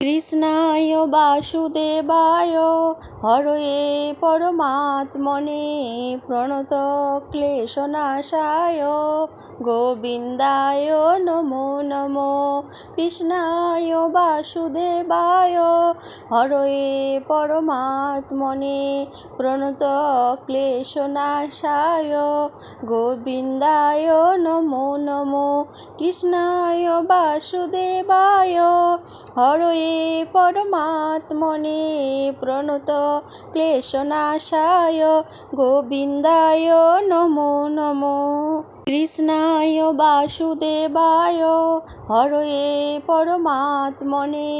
কৃষ্ণায় বাসুদেবায় হরয়ে পরমাত্মনে প্রণত ক্লেশনাশায় গোবিন্দায় নমো নমো। কৃষ্ণায় বাসুদেবায় হরয়ে পরমাত্মনে প্রণত ক্লেশনাশায় গোবিন্দায় নমো নমো। কৃষ্ণায় বাসুদেবায় হরয়ে পরমাত্মনে প্রণত ক্লেশনাশায় গোবিন্দায় নমো নমো। কৃষ্ণায় বাসুদেবায় হরয়ে পরমাত্মনে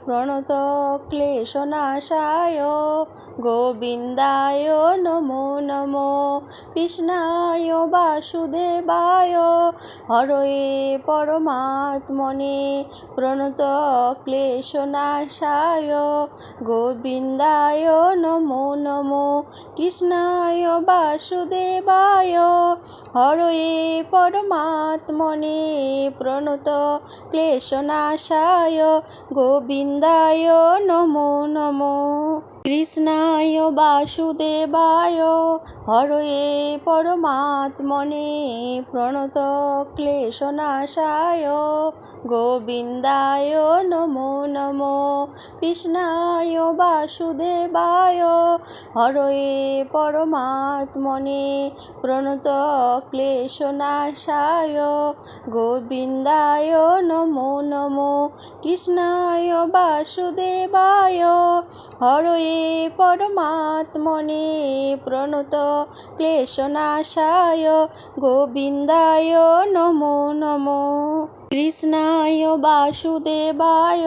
প্রণত ক্লেশনাশায় গোবিন্দায় নমো নমো। কৃষ্ণায় বাসুদেবায় হরয়ে পরমাত্মনে প্রণত ক্লেশনাশায় গোবিন্দায় নমো নমো। কৃষ্ণায় বাসুদেবায় হরয়ে পরমাত্মনে প্রণত ক্লেশনাশায় গোবিন্দায় নমো নমো। কৃষ্ণায় বাসুদেবায় হরয়ে পরমাত্মনে প্রণত ক্লেশনাশায় গোবিন্দায় নমো নমো। কৃষ্ণায় বাসুদেবায় হরয়ে পরমাত্মনে প্রণত ক্লেশনাশায় গোবিন্দায় নমো নমো। কৃষ্ণায় বাসুদেবায় হরয়ে পরমাত্মনে প্রণত ক্লেশনাশায় গোবিন্দায় নমো নমো। কৃষ্ণায় বাসুদেবায়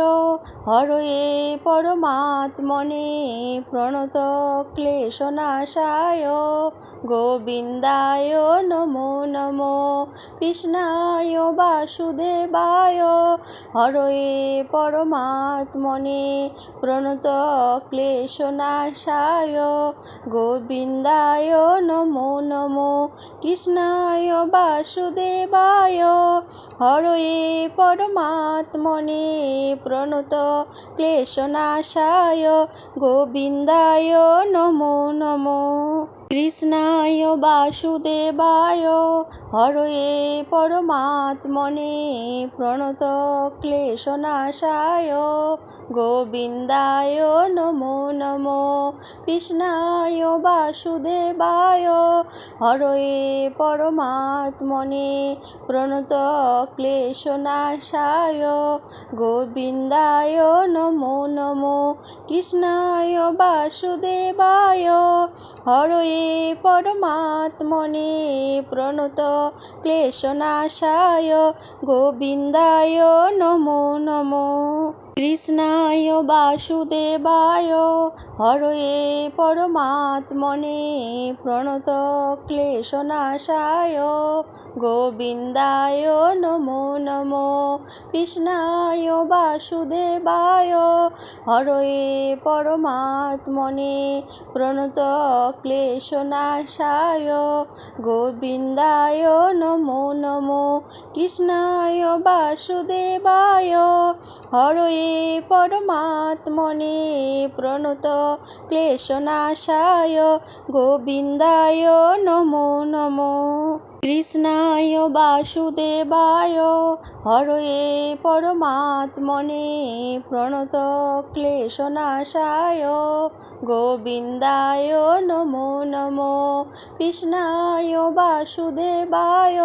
হরয়ে পরমাত্মনে প্রণত ক্লেশনাশায় গোবিন্দায় নমো নমো। কৃষ্ণায় বাসুদেবায় হরয়ে পরমাত্মনে প্রণত ক্লেশনাশায় গোবিন্দায় নমো নমো। কৃষ্ণায় বাসুদেবায় হরয়ে পরমাত্মনে প্রণত ক্লেশনাশায় গোবিন্দায় নমো নমো। কৃষ্ণায় বাসুদেবায় হরয়ে পরমাত্মনে প্রণত ক্লেশনাশায় গোবিন্দায় নমো নমো। কৃষ্ণায় বাসুদেবায় হরয়ে পরমাত্মনে প্রণত ক্লেশনাশায় গোবিন্দায় নমো নমো। কৃষ্ণায় বাসুদেবায় হরয়ে পরমাত্মনে প্রণত ক্লেশনাশায় গোবিন্দায় নমো নমো। কৃষ্ণায় বাসুদেবায় হরয়ে পরমাত্মনে প্রণত ক্লেশনাশায় গোবিন্দায় নমো নমো। কৃষ্ণায় বাসুদেবায় হরয়ে পরমাত্মনে প্রণত ক্লেশনাশায় গোবিন্দায় নমো নমো। কৃষ্ণায় বাসুদেবায় হরয়ে পরমাত্মনে প্রণত ক্লেশনাশায় গোবিন্দায় নমো নমো। কৃষ্ণায় বাসুদেবায় হরয়ে পরমাত্মনে প্রণত ক্লেশনাশায় গোবিন্দায় নমো নমো। কৃষ্ণায় বাসুদেবায়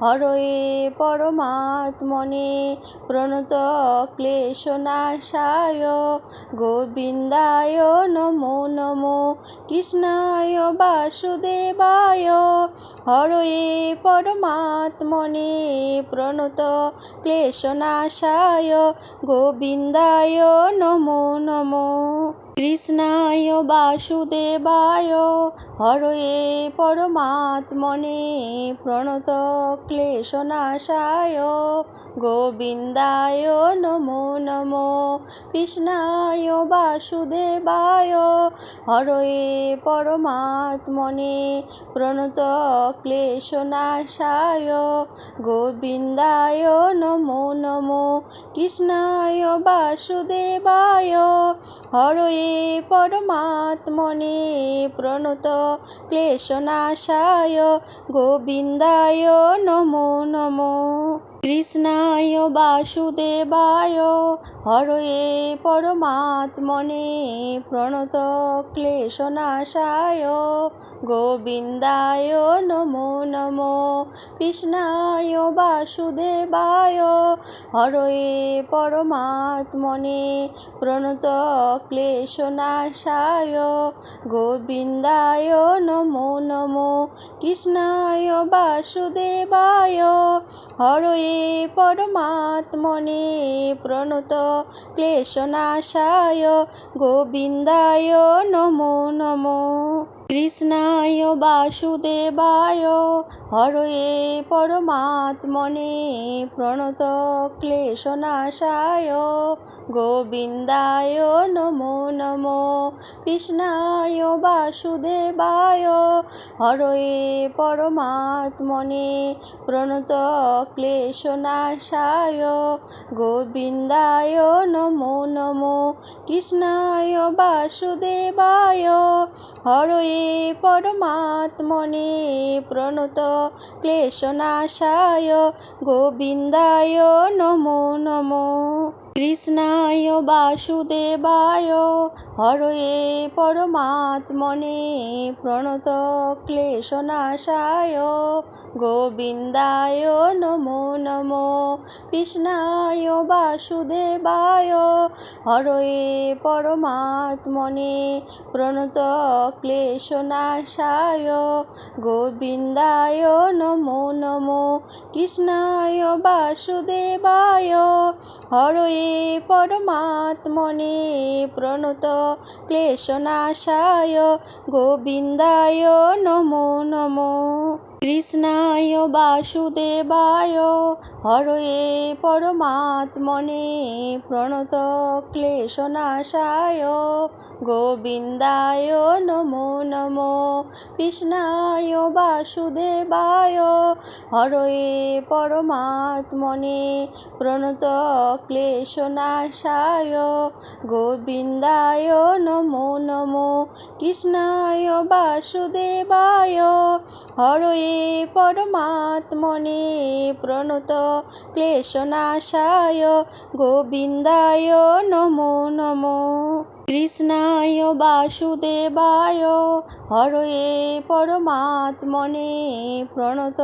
হরয়ে পরমাত্মনে প্রণত ক্লেশনাশায় গোবিন্দায় নমো নমো। কৃষ্ণায় বাসুদেবায় হরয়ে পরমাত্মনে প্রণত ক্লেশনাশায় গোবিন্দায় নমো নমো। কৃষ্ণায় বাসুদেবায় হরয়ে পরমাত্মনে প্রণত ক্লেশনাশায় গোবিন্দায় নমো নমো। কৃষ্ণায় বাসুদেবায় হরয়ে পরমাত্মনে প্রণত ক্লেশনাশায় গোবিন্দায় নমো নমো। কৃষ্ণায় বাসুদেবায় হরয়ে পরমাত্মনে প্রণত ক্লেশনাশায় গোবিন্দায় নমো নমো। কৃষ্ণায় বাসুদেবায় হরয়ে পরমাত্মনে প্রণত ক্লেশনাশায় গোবিন্দায় নমো নমো। কৃষ্ণায় বাসুদেবায় হরয়ে পরমাত্মনে প্রণত ক্লেশনাশায় গোবিন্দায় নমো নমো। কৃষ্ণায় বাসুদেবায় হরয়ে পরমাত্মনে প্রণত ক্লেশনাশায় গোবিন্দায় নমো নমো। কৃষ্ণায় বাসুদেবায় হরয়ে পরমাত্মনে প্রণত ক্লেশনাশায় গোবিন্দায় নমো নমো। কৃষ্ণায় বাসুদেবায় হরয়ে পরমাত্মনে প্রণত ক্লেশনাশায় গোবিন্দায় নমো নমো। কৃষ্ণায় বাসুদেবায় হরয়ে পরমাত্মনে প্রণত ক্লেশনাশায় গোবিন্দায় নমো নমো। কৃষ্ণায় বাসুদেবায় হরয়ে পরমাত্মনে প্রণত ক্লেশনাশায় গোবিন্দায় নমো নমো। কৃষ্ণায় বাসুদেবায় হরয়ে পরমাত্মনে প্রণত ক্লেশনাশায় গোবিন্দায় নমো নমো। কৃষ্ণায় বাসুদেবায় হরয়ে পরমাত্মনে প্রণত ক্লেশনাশায় গোবিন্দায় নমো নমো। কৃষ্ণায় বাসুদেবায় হরয়ে পরমাত্মনে প্রণত ক্লেশনাশায় গোবিন্দায় নমো নমো। কৃষ্ণায় বাসুদেবায় হরয়ে পরমাত্মনে প্রণত ক্লেশনাশায় গোবিন্দায় নমো নমো। কৃষ্ণায় বাসুদেবায় হরয়ে পরমাত্মনে প্রণত ক্লেশনাশায় গোবিন্দায় নমো নমো। কৃষ্ণায় বাসুদেবায় হরয়ে পরমাত্মনে প্রণত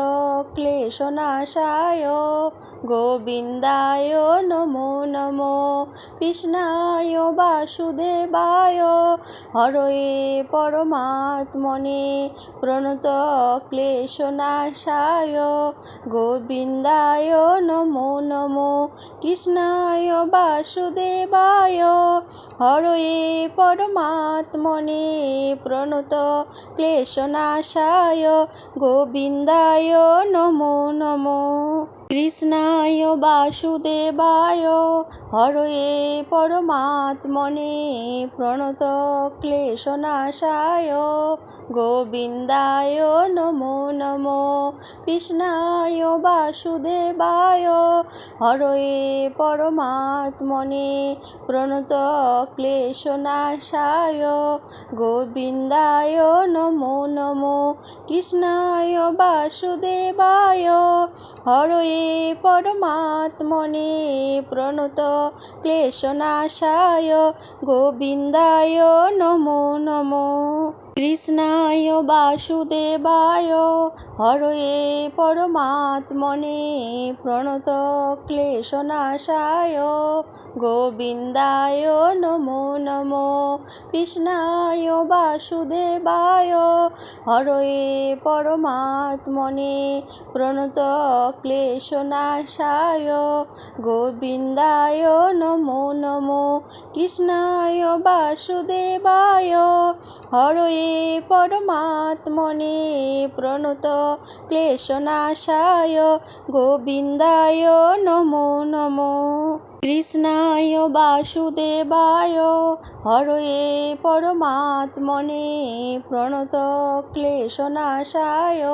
ক্লেশনাশায় গোবিন্দায় নমো নমো। কৃষ্ণায় বাসুদেবায় হরয়ে পরমাত্মনে প্রণত ক্লেশনাশায় গোবিন্দায় নমো নমো। কৃষ্ণায় বাসুদেবায় হরয়ে পরমাত্মনে প্রণত ক্লেশনাশায় গোবিন্দায় নমো নমো। কৃষ্ণায় বাসুদেবায় হরয়ে পরমাত্মনে প্রণত ক্লেশনাশায় গোবিন্দায় নমো নমো। কৃষ্ণায় বাসুদেবায় হরয়ে পরমাত্মনে প্রণত ক্লেশনাশায় গোবিন্দায় নমো নমো। কৃষ্ণায় বাসুদেবায় হরয়ে পরমাত্মনে প্রণত ক্লেশনাশায় গোবিন্দায় নমো নমো। কৃষ্ণায় বাসুদেবায় হরয়ে পরমাত্মনে প্রণত ক্লেশনাশায় গোবিন্দায় নমো নমো। কৃষ্ণায় বাসুদেবায় হরয়ে পরমাত্মনে প্রণত ক্লেশনাশায় গোবিন্দায় নমো নমো। কৃষ্ণায় বাসুদেবায় হরয়ে পরমাত্মনে প্রণত ক্লেশনাশায় গোবিন্দায় নমো নমো। কৃষ্ণায় বাসুদেবায় হরয়ে পরমাত্মনে প্রণত ক্লেশনাশায়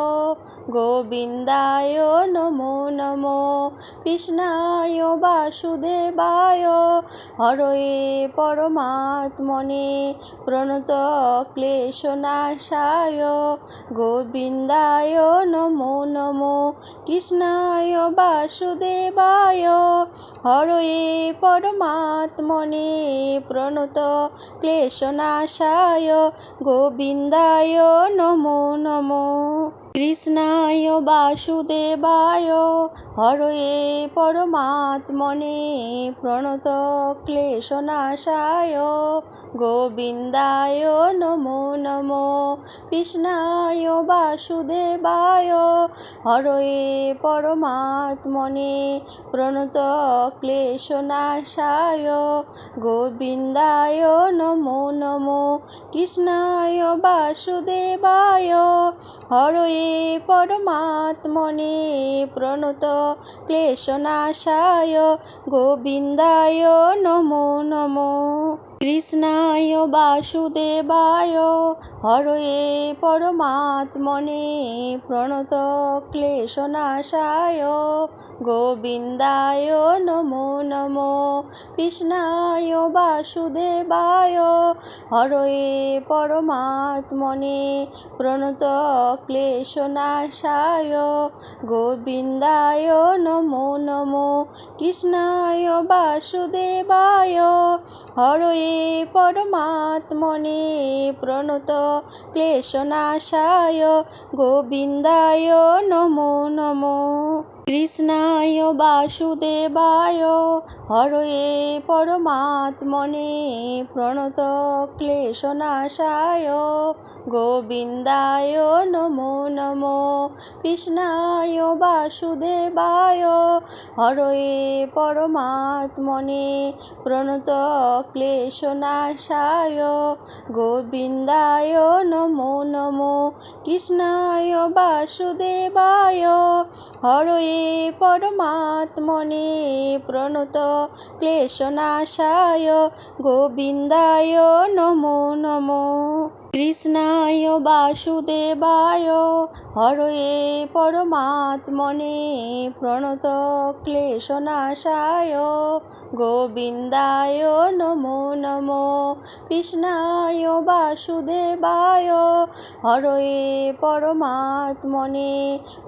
গোবিন্দায় নমো নমো। কৃষ্ণায় বাসুদেবায় হরয়ে পরমাত্মনে প্রণত ক্লেশনাশায় গোবিন্দায় নমো নমো। কৃষ্ণায় বাসুদেবায় হরয়ে পরমাত্মনে প্রণত ক্লেশনাশায় গোবিন্দায় নমো নমো। কৃষ্ণায় বাসুদেবায় হরয়ে পরমাত্মনে প্রণত ক্লেশনাশায় গোবিন্দায় নমো নমো। কৃষ্ণায় বাসুদেবায় হরয়ে পরমাত্মনে প্রণত ক্লেশনাশায় গোবিন্দায় নমো নমো। কৃষ্ণায় বাসুদেবায় হরয়ে পরমাত্মনে প্রণত ক্লেশনাশায় গোবিন্দায় নমো নমো। কৃষ্ণায় বাসুদেবায় হরয়ে পরমাত্মনে প্রণত ক্লেশনাশায় গোবিন্দায় নমো নমো। কৃষ্ণায় বাসুদেবায় হরয়ে পরমাত্মনে প্রণত ক্লেশনাশায় গোবিন্দায় নমো নমো। কৃষ্ণায় বাসুদেবায় হরয়ে পরমাত্মনে প্রণত ক্লেশনাশায় গোবিন্দায় নমো নমো। কৃষ্ণায় বাসুদেবায় হরয়ে পরমাত্মনে প্রণত ক্লেশনাশায় গোবিন্দায় নমো নমো। কৃষ্ণায় বাসুদেবায় হরয়ে পরমাত্মনে প্রণত ক্লেশনাশায় গোবিন্দায় নমো নমো। কৃষ্ণায় বাসুদেবায় হরয়ে পরমাত্মনে প্রণত ক্লেশনাশায় গোবিন্দায় নমো নমো। কৃষ্ণায় বাসুদেবায় হরয়ে পরমাত্মনে প্রণত ক্লেশনাশায় গোবিন্দায় নমো নমো। কৃষ্ণায় বাসুদেবায় হরয়ে পরমাত্মনে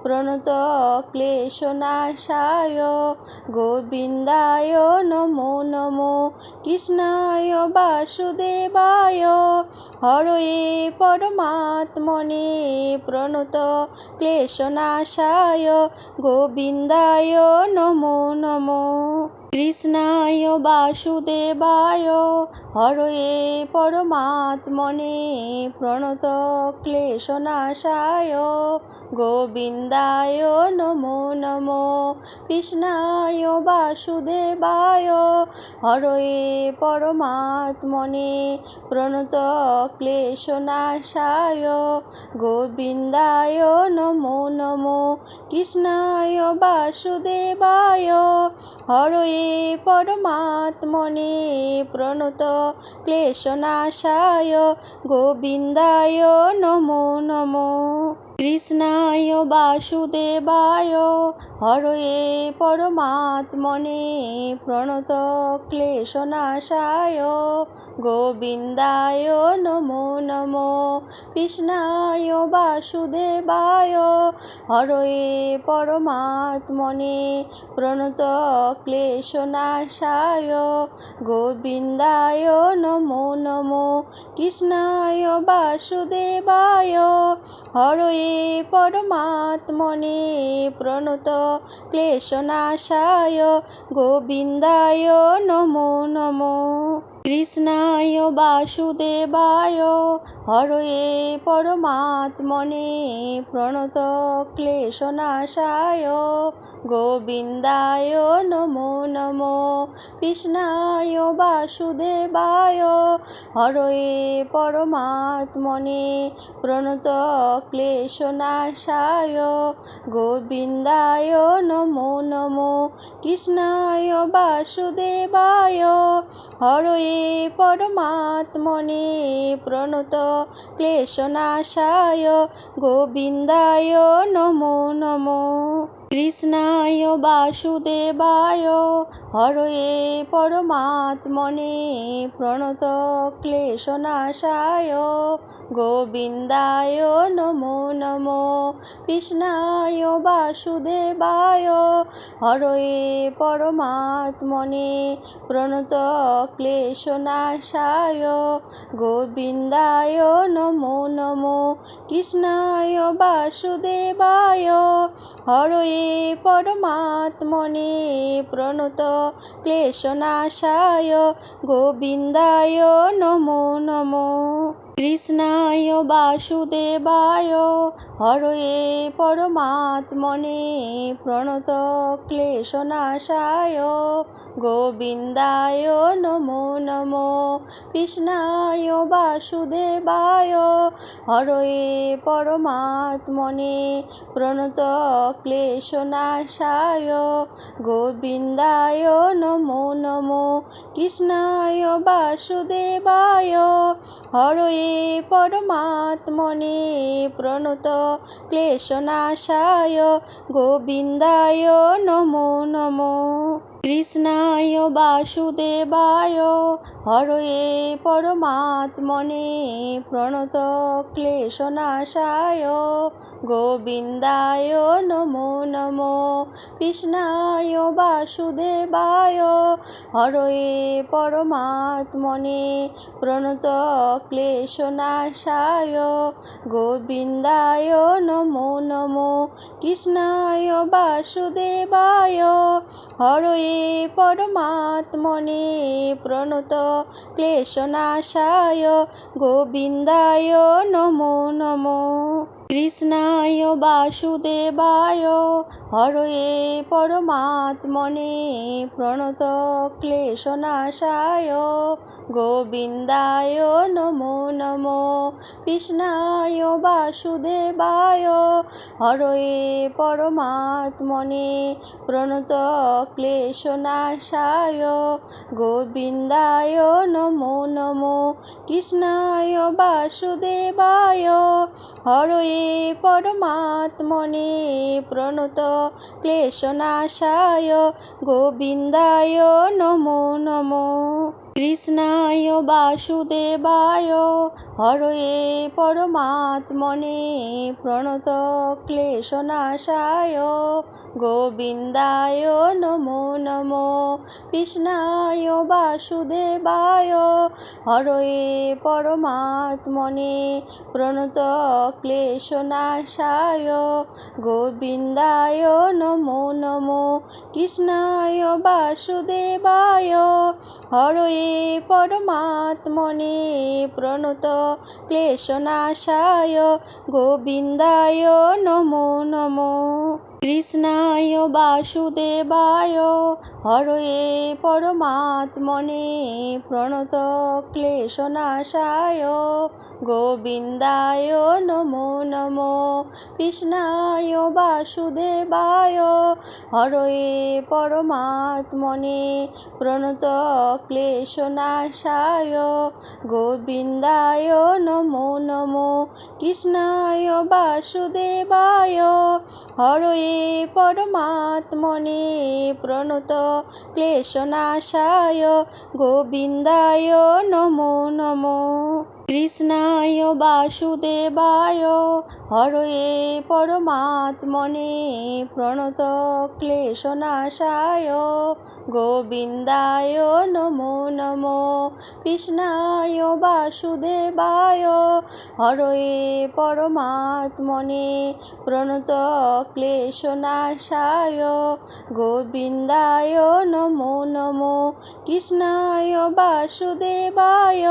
প্রণত ক্লেশনাশায় গোবিন্দায় নমো নমো। কৃষ্ণায় বাসুদেবায় হরয়ে পরমাত্মনে প্রণত ক্লেশনাশায় গোবিন্দায় নমো নমো। কৃষ্ণায় বাসুদেবায় হরয়ে পরমাত্মনে প্রণত ক্লেশনাশায় গোবিন্দায় নমো নমো। কৃষ্ণায় বাসুদেবায় হরয়ে পরমাত্মনে প্রণত ক্লেশনাশায় গোবিন্দায় নমো নমো। কৃষ্ণায় বাসুদেবায় হরয়ে পরমাত্মনে প্রণত ক্লেশনাশায় গোবিন্দায় নমো নমো। কৃষ্ণায় বাসুদেবায় হরয়ে পরমাত্মনে প্রণত ক্লেশনাশায় গোবিন্দায় নমো নমো। কৃষ্ণায় বাসুদেবায় হরয়ে পরমাত্মনে প্রণত ক্লেশনাশায় গোবিন্দায় নমো নমো। কৃষ্ণায় বাসুদেবায় হরয়ে পরমাত্মনে প্রণত ক্লেশনাশায় গোবিন্দায় নমো নমো। কৃষ্ণায় বাসুদেবায় হরয়ে পরমাত্মনে প্রণত ক্লেশনাশায় গোবিন্দায় নমো নমো। কৃষ্ণায় বাসুদেবায় হরয়ে পরমাত্মনে প্রণত ক্লেশনাশায় গোবিন্দায় নমো নমো। কৃষ্ণায় বাসুদেবায় হরয়ে পরমাত্মনে প্রণত ক্লেশনাশায় গোবিন্দায় নমো নমো। কৃষ্ণায় বাসুদেবায় হরয়ে পরমাত্মনে প্রণত ক্লেশনাশায় গোবিন্দায় নমো নমো। কৃষ্ণায় বাসুদেবায় হরয়ে পরমাত্মনে প্রণত ক্লেশনাশায় গোবিন্দায় নমো নমো। কৃষ্ণায় বাসুদেবায় হরয়ে পরমাত্মনে প্রণত ক্লেশনাশায় গোবিন্দায় নমো নমো। কৃষ্ণায় বাসুদেবায় হরয়ে পরমাত্মনে প্রণত ক্লেশনাশায় গোবিন্দায় নমো নমো। কৃষ্ণায় বাসুদেবায় হরয়ে পরমাত্মনে প্রণত ক্লেশনাশায় গোবিন্দায় নমো নমো। কৃষ্ণায় বাসুদেবায় হরয়ে পরমাত্মনে প্রণত ক্লেশনাশায় গোবিন্দায় নমো নমো। কৃষ্ণায় বাসুদেবায় হরয়ে পরমাত্মনে প্রণত ক্লেশনাশায় গোবিন্দায় নমো নমো। কৃষ্ণায় বাসুদেবায় হরয়ে পরমাত্মনে প্রণত ক্লেশনাশায় গোবিন্দায় নমো নমো। কৃষ্ণায় বাসুদেবায় হরয়ে পরমাত্মনে প্রণত ক্লেশনাশায় গোবিন্দায় নমো নমো। কৃষ্ণায় বাসুদেবায় হরয়ে পরমাত্মনে প্রণত ক্লেশনাশায় গোবিন্দায় নমো নমো। কৃষ্ণায় বাসুদেবায় হরয়ে পরমাত্মনে প্রণত ক্লেশনাশায় গোবিন্দায় নমো নমো। কৃষ্ণায় বাসুদেবায় হরয়ে পরমাত্মনে প্রণত ক্লেশনাশায় গোবিন্দায় নমো নমো। কৃষ্ণায় বাসুদেবায় হরয়ে পরমাত্মনে প্রণত ক্লেশনাশায় গোবিন্দায় নমো নমো। কৃষ্ণায় বাসুদেবায় হরয়ে পরমাত্মনে প্রণত ক্লেশনাশায় গোবিন্দায় নমো নমো। কৃষ্ণায় বাসুদেবায় হরয়ে পরমাত্মনে প্রণত ক্লেশনাশায় গোবিন্দায় নমো নমো। কৃষ্ণায় বাসুদেবায় হরয়ে পরমাত্মনে প্রণত ক্লেশনাশায় গোবিন্দায় নমো নমো। কৃষ্ণায় বাসুদেবায় হরয়ে পরমাত্মনে প্রণত ক্লেশনাশায় গোবিন্দায় নমো নমো। কৃষ্ণায় বাসুদেবায় হরয়ে পরমাত্মনে প্রণত ক্লেশনাশায় গোবিন্দায় নমো নমো। কৃষ্ণায় বাসুদেবায় হরয়ে পরমাত্মনে প্রণত ক্লেশনাশায় গোবিন্দায় নমো নমো। কৃষ্ণায় বাসুদেবায় হরয়ে পরমাত্মনে প্রণত ক্লেশনাশায় গোবিন্দায় নমো নমো। কৃষ্ণায় বাসুদেবায়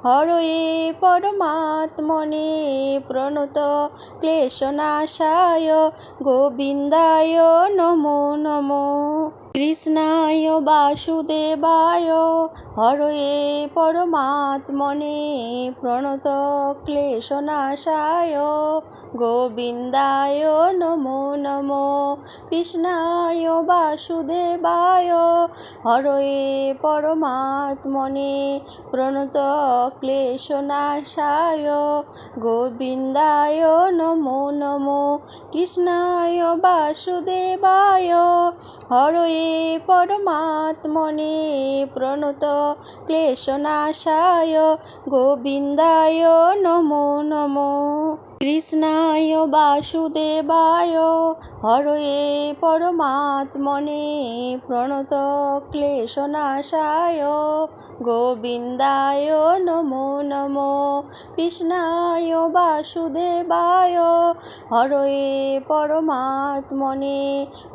হরয়ে পরমাত্মনে প্রণত ক্লেশনাশায় গোবিন্দায় নমো নমো। কৃষ্ণায় বাসুদেবায় হরয়ে পরমাত্মনে প্রণত ক্লেশনাশায় গোবিন্দায় নমো নমো। কৃষ্ণায় বাসুদেবায় হরয়ে পরমাত্মনে প্রণত ক্লেশনাশায় গোবিন্দায় নমো নমো। কৃষ্ণায় বাসুদেবায় হরয়ে পরমাত্মনে প্রণত ক্লেশনাশায় গোবিন্দায় নমো নমো। কৃষ্ণায় বাসুদেবায় হরয়ে পরমাত্মনে প্রণত ক্লেশনাশায় গোবিন্দায় নমো নমো। কৃষ্ণায় বাসুদেবায় হরয়ে পরমাত্মনে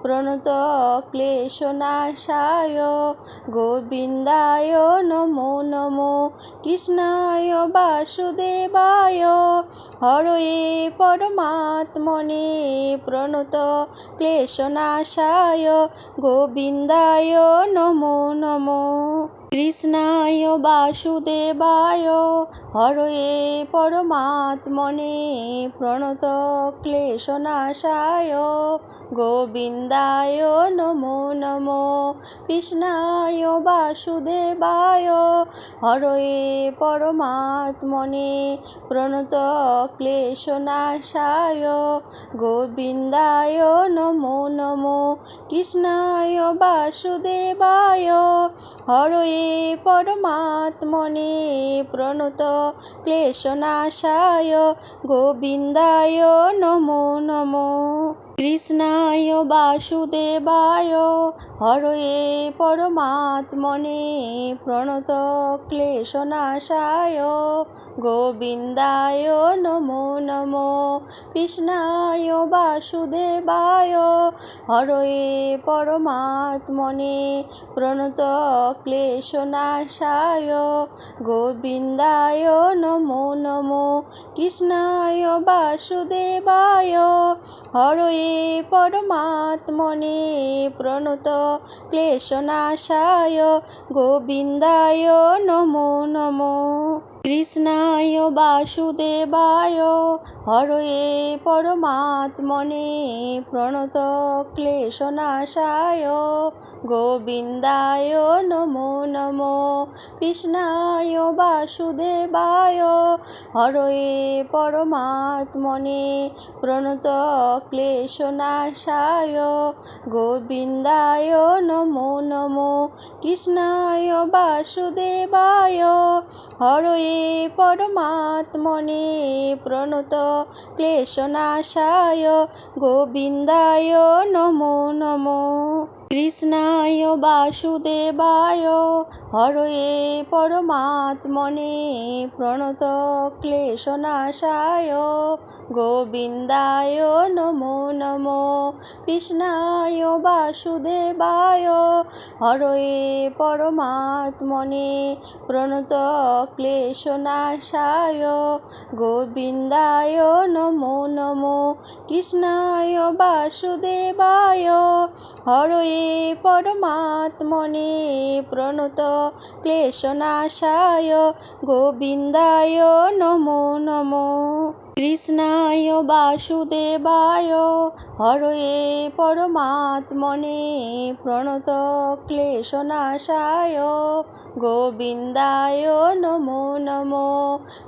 প্রণত ক্লেশনাশায় গোবিন্দায় নমো নমো। কৃষ্ণায় বাসুদেবায় হরয়ে পরমাত্মনে প্রণত ক্লেশনাশায় গোবিন্দায় নমো নমো। কৃষ্ণায় বাসুদেবায় হরয়ে পরমাত্মনে প্রণত ক্লেশনাশায় গোবিন্দায় নমো নমো। কৃষ্ণায় বাসুদেবায় হরয়ে পরমাত্মনে প্রণত ক্লেশনাশায় গোবিন্দায় নমো নমো। কৃষ্ণায় বাসুদেবায় হরয়ে পরমাত্মনে প্রণত ক্লেশনাশায় গোবিন্দায় নমো নমো। কৃষ্ণায় বাসুদেবায় হরয়ে পরমাত্মনে প্রণত ক্লেশনাশায় গোবিন্দায় নমো নমো। কৃষ্ণায় বাসুদেবায় হরয়ে পরমাত্মনে প্রণত ক্লেশনাশায় গোবিন্দায় নমো নমো। কৃষ্ণায় বাসুদেবায় হরয়ে পরমাত্মনে প্রণত ক্লেশনাশায় গোবিন্দায় নমো নমো। কৃষ্ণায় বাসুদেবায় হরয়ে পরমাত্মনে প্রণত ক্লেশনাশায় গোবিন্দায় নমো নমো। কৃষ্ণায় বাসুদেবায় হরয়ে পরমাত্মনে প্রণত ক্লেশনাশায় গোবিন্দায় নমো নমো। কৃষ্ণায় বাসুদেবায় হরয়ে পরমাত্মনে প্রণত ক্লেশনাশায় গোবিন্দায় নমো নমো। কৃষ্ণায় বাসুদেবায় হরয়ে পরমাত্মনে প্রণত ক্লেশনাশায় গোবিন্দায় নমো নমো। কৃষ্ণায় বাসুদেবায় হরয়ে পরমাত্মনে প্রণত ক্লেশনাশায় গোবিন্দায় নমো নমো। কৃষ্ণায় বাসুদেবায় হরয়ে পরমাত্মনে প্রণত ক্লেশনাশায় গোবিন্দায় নমো নমো। কৃষ্ণায় বাসুদেবায় হরয়ে পরমাত্মনে প্রণত ক্লেশনাশায় গোবিন্দায় নমো নমো।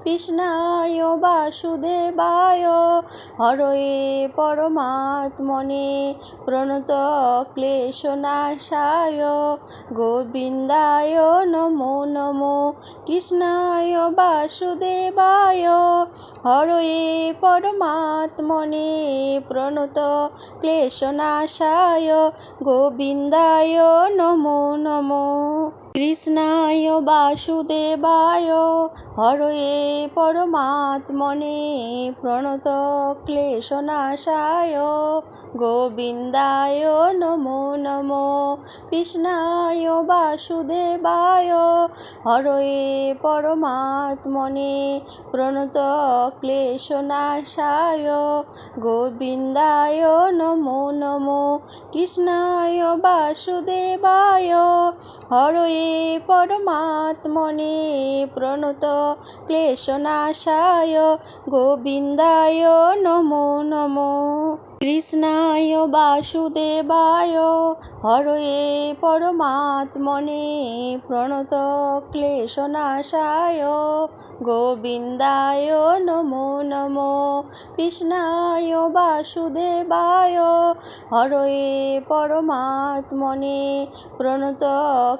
কৃষ্ণায় বাসুদেবায় হরয়ে পরমাত্মনে প্রণত ক্লেশনাশায় গোবিন্দায় নমো নমো। কৃষ্ণায় বাসুদেবায় হরয়ে পরমাত্মনে প্রণত ক্লেশনাশায় গোবিন্দায় নমো নমো। কৃষ্ণায় বাসুদেবায় হরয়ে পরমাত্মনে প্রণত ক্লেশনাশায় গোবিন্দায় নমো নমো। কৃষ্ণায় বাসুদেবায় হরয়ে পরমাত্মনে প্রণত ক্লেশনাশায় গোবিন্দায় নমো নমো। কৃষ্ণায় বাসুদেবায় হরয়ে পরমাত্মনে প্রণত ক্লেশনাশায় গোবিন্দায় নমো নমো। কৃষ্ণায় বাসুদেবায় হরয়ে পরমাত্মনে প্রণত ক্লেশনাশায় গোবিন্দায় নমো নমো। কৃষ্ণায় বাসুদেবায় হরয়ে পরমাত্মনে প্রণত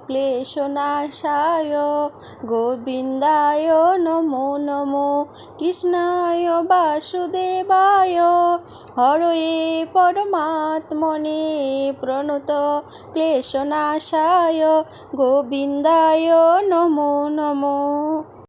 ক্লেশনাশায় গোবিন্দায় নমো নমো। কৃষ্ণায় বাসুদেবায় হরয়ে পরমাত্মনে প্রণত ক্লেশনাশায় গোবিন্দায় নমো নমো।